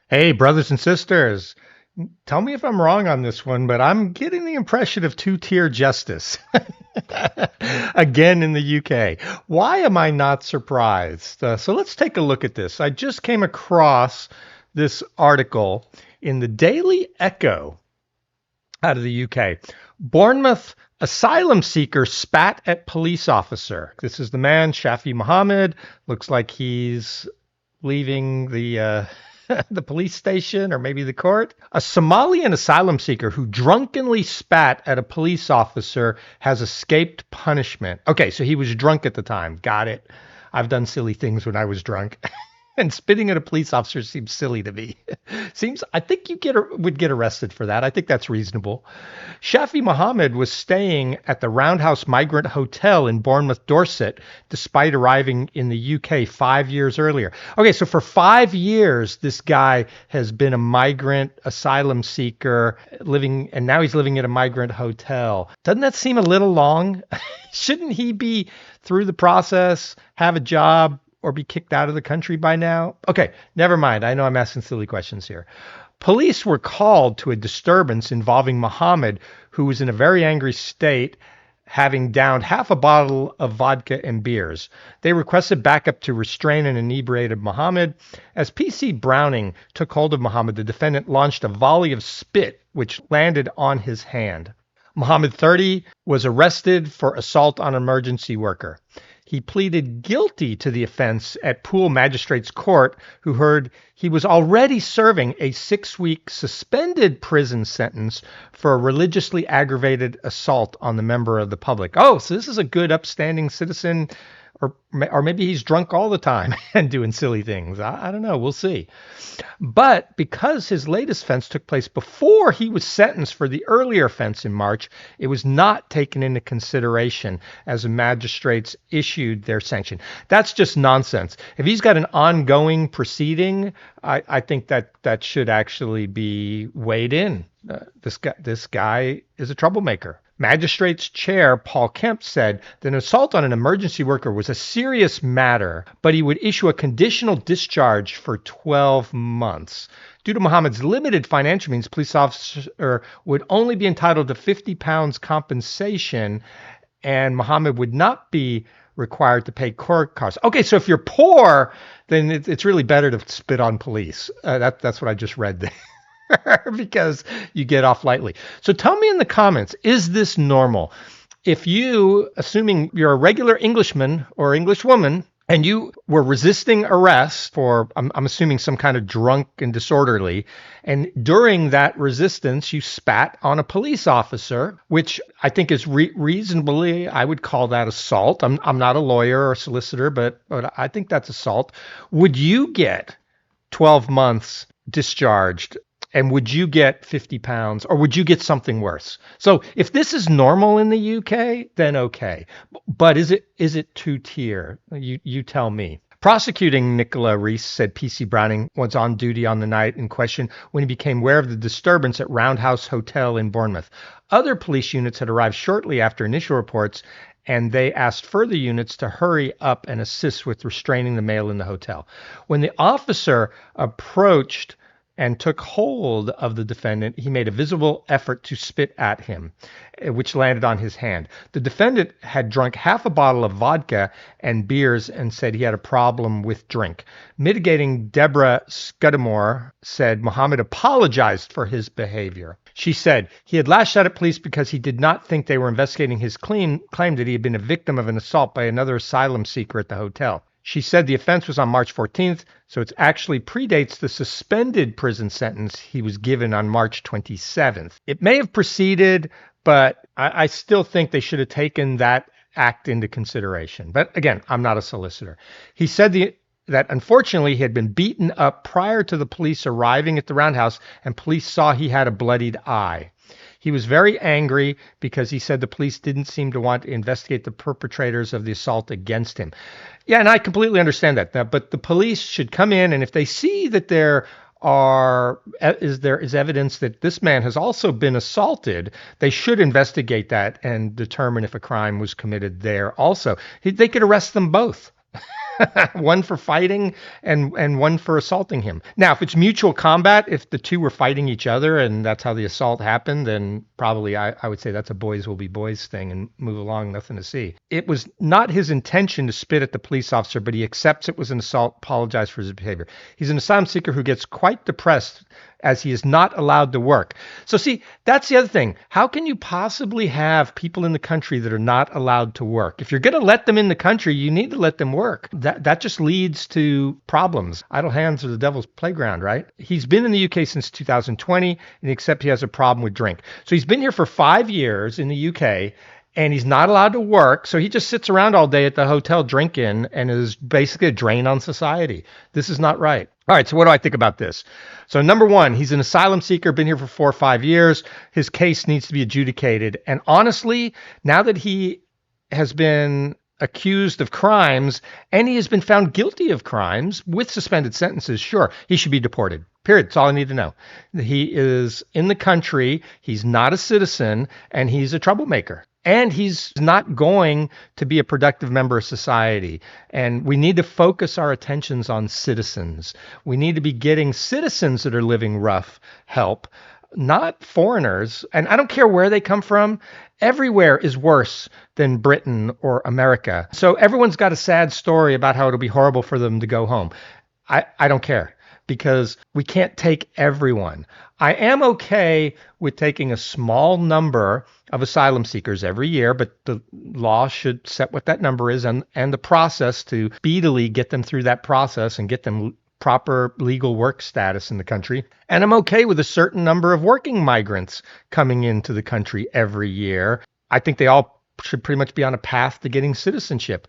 Hey, brothers and sisters, tell me if I'm wrong on this one, but I'm getting the impression of two-tier justice again in the UK. Why am I not surprised? So let's take a look at this. I just came across this article in the Daily Echo out of the UK. Bournemouth asylum seeker spat at police officer. This is the man, Shafi Mohammed. Looks like he's leaving the the police station or maybe the court. A Somalian asylum seeker who drunkenly spat at a police officer has escaped punishment. Okay, so he was drunk at the time. Got it. I've done silly things when I was drunk. And spitting at a police officer seems silly to me. I think would get arrested for that. I think that's reasonable. Shafi Mohammed was staying at the Roundhouse Migrant Hotel in Bournemouth, Dorset, despite arriving in the UK 5 years earlier. Okay, so for 5 years, this guy has been a migrant asylum seeker living, and now he's living at a migrant hotel. Doesn't that seem a little long? Shouldn't he be through the process, have a job, or be kicked out of the country by now? Okay, never mind. I know I'm asking silly questions here. Police were called to a disturbance involving Mohammed, who was in a very angry state, having downed half a bottle of vodka and beers. They requested backup to restrain an inebriated Mohammed. As PC Browning took hold of Mohammed, the defendant launched a volley of spit, which landed on his hand. Mohammed, 30, was arrested for assault on an emergency worker. He pleaded guilty to the offense at Poole Magistrates Court, who heard he was already serving a 6-week suspended prison sentence for a religiously aggravated assault on the member of the public. Oh, so this is a good, upstanding citizen, or maybe he's drunk all the time and doing silly things. I don't know. We'll see. But because his latest offense took place before he was sentenced for the earlier offense in March, it was not taken into consideration as the magistrates issued their sanction. That's just nonsense. If he's got an ongoing proceeding, I think that should actually be weighed in. This guy is a troublemaker. Magistrates Chair Paul Kemp said that an assault on an emergency worker was a serious matter, but he would issue a conditional discharge for 12 months. Due to Mohammed's limited financial means, police officer would only be entitled to £50 compensation, and Mohammed would not be required to pay court costs. Okay, so if you're poor, then it's really better to spit on police. That's what I just read there. Because you get off lightly. So tell me in the comments, is this normal? If you, assuming you're a regular Englishman or Englishwoman, and you were resisting arrest for, I'm assuming, some kind of drunk and disorderly, and during that resistance, you spat on a police officer, which I think is reasonably, I would call that assault. I'm not a lawyer or a solicitor, but I think that's assault. Would you get 12 months discharged? And would you get £50 or would you get something worse? So if this is normal in the UK, then okay. But is it two-tier? You tell me. Prosecuting Nicola Reese said PC Browning was on duty on the night in question when he became aware of the disturbance at Roundhouse Hotel in Bournemouth. Other police units had arrived shortly after initial reports, and they asked further units to hurry up and assist with restraining the male in the hotel. When the officer approached and took hold of the defendant, he made a visible effort to spit at him, which landed on his hand. The defendant had drunk half a bottle of vodka and beers and said he had a problem with drink. Mitigating Deborah Scudamore said Mohammed apologized for his behavior. She said he had lashed out at police because he did not think they were investigating his claim that he had been a victim of an assault by another asylum seeker at the hotel. She said the offense was on March 14th, so it actually predates the suspended prison sentence he was given on March 27th. It may have preceded, but I still think they should have taken that act into consideration. But again, I'm not a solicitor. He said that unfortunately he had been beaten up prior to the police arriving at the Roundhouse, and police saw he had a bloodied eye. He was very angry because he said the police didn't seem to want to investigate the perpetrators of the assault against him. Yeah, and I completely understand that. But the police should come in, and if they see that there is evidence that this man has also been assaulted, they should investigate that and determine if a crime was committed there also. They could arrest them both. one for fighting and one for assaulting him. Now, if it's mutual combat, if the two were fighting each other and that's how the assault happened, then probably I would say that's a boys will be boys thing and move along, nothing to see. It was not his intention to spit at the police officer, but he accepts it was an assault, apologized for his behavior. He's an asylum seeker who gets quite depressed as he is not allowed to work. So see, that's the other thing. How can you possibly have people in the country that are not allowed to work? If you're going to let them in the country, you need to let them work. That just leads to problems. Idle hands are the devil's playground, right? He's been in the UK since 2020, and except he has a problem with drink. So he's been here for 5 years in the UK, and he's not allowed to work. So he just sits around all day at the hotel drinking and is basically a drain on society. This is not right. All right, so what do I think about this? So number one, he's an asylum seeker, been here for 4 or 5 years. His case needs to be adjudicated. And honestly, now that he has been accused of crimes and he has been found guilty of crimes with suspended sentences, sure, he should be deported. Period. That's all I need to know. He is in the country, he's not a citizen, and he's a troublemaker. And he's not going to be a productive member of society. And we need to focus our attentions on citizens. We need to be getting citizens that are living rough help, not foreigners. And I don't care where they come from. Everywhere is worse than Britain or America. So everyone's got a sad story about how it'll be horrible for them to go home. I don't care, because we can't take everyone. I am okay with taking a small number of asylum seekers every year, but the law should set what that number is and the process to speedily get them through that process and get them proper legal work status in the country. And I'm okay with a certain number of working migrants coming into the country every year. I think they all should pretty much be on a path to getting citizenship.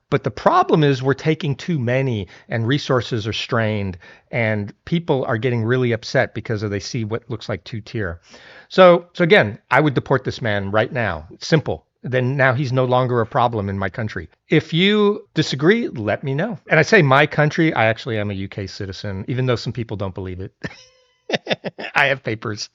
But the problem is we're taking too many and resources are strained and people are getting really upset because they see what looks like two-tier. So again, I would deport this man right now. It's simple. Then now he's no longer a problem in my country. If you disagree, let me know. And I say my country, I actually am a UK citizen, even though some people don't believe it. I have papers.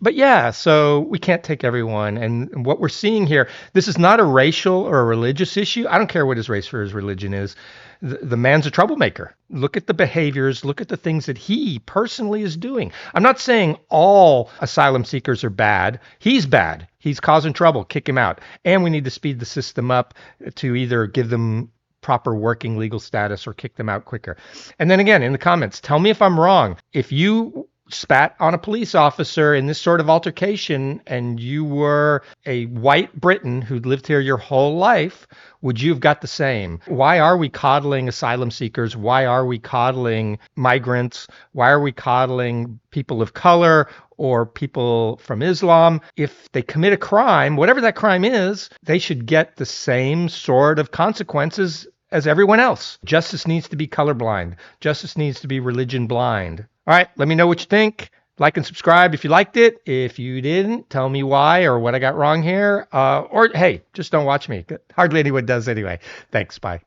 But yeah, so we can't take everyone. And what we're seeing here, this is not a racial or a religious issue. I don't care what his race or his religion is. The man's a troublemaker. Look at the behaviors. Look at the things that he personally is doing. I'm not saying all asylum seekers are bad. He's bad. He's causing trouble. Kick him out. And we need to speed the system up to either give them proper working legal status or kick them out quicker. And then again, in the comments, tell me if I'm wrong. If you spat on a police officer in this sort of altercation and you were a white Briton who'd lived here your whole life, would you have got the same? Why are we coddling asylum seekers? Why are we coddling migrants? Why are we coddling people of color or people from Islam? If they commit a crime, whatever that crime is, they should get the same sort of consequences as everyone else. Justice needs to be colorblind. Justice needs to be religion blind. All right, let me know what you think. Like and subscribe if you liked it. If you didn't, tell me why or what I got wrong here. Or hey, just don't watch me. Hardly anyone does anyway. Thanks. Bye.